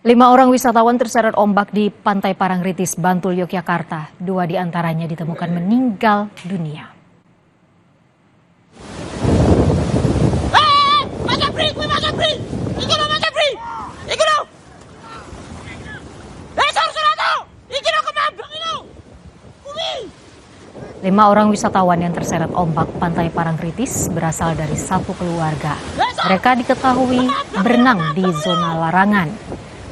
5 orang wisatawan terseret ombak di Pantai Parangtritis, Bantul, Yogyakarta. 2 di antaranya ditemukan meninggal dunia. Lima orang wisatawan yang terseret ombak Pantai Parangtritis berasal dari satu keluarga. Mereka diketahui berenang di zona larangan.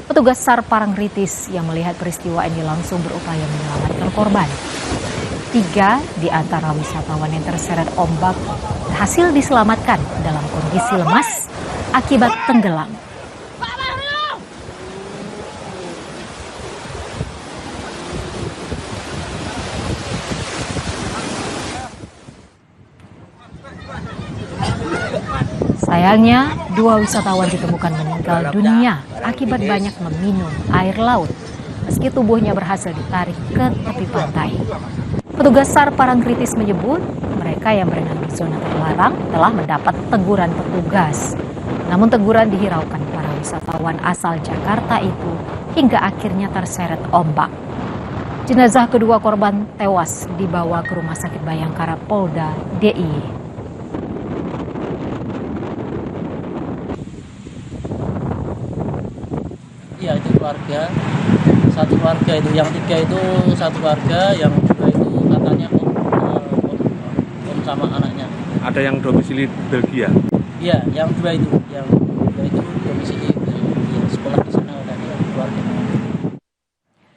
Petugas SAR Parangtritis yang melihat peristiwa ini langsung berupaya menyelamatkan korban. 3 di antara wisatawan yang terseret ombak berhasil diselamatkan dalam kondisi lemas akibat tenggelam. Sayangnya, 2 wisatawan ditemukan meninggal dunia akibat banyak meminum air laut, meski tubuhnya berhasil ditarik ke tepi pantai. Petugas SAR Parangtritis menyebut mereka yang berenang di zona terlarang telah mendapat teguran petugas. Namun teguran dihiraukan para wisatawan asal Jakarta itu hingga akhirnya terseret ombak. Jenazah kedua korban tewas dibawa ke Rumah Sakit Bayangkara Polda DIY. Iya, itu keluarga, satu keluarga itu, yang 3 itu satu keluarga, yang 2 itu katanya om sama anaknya. Ada yang domisili Belgia? Iya, yang 2 itu domisili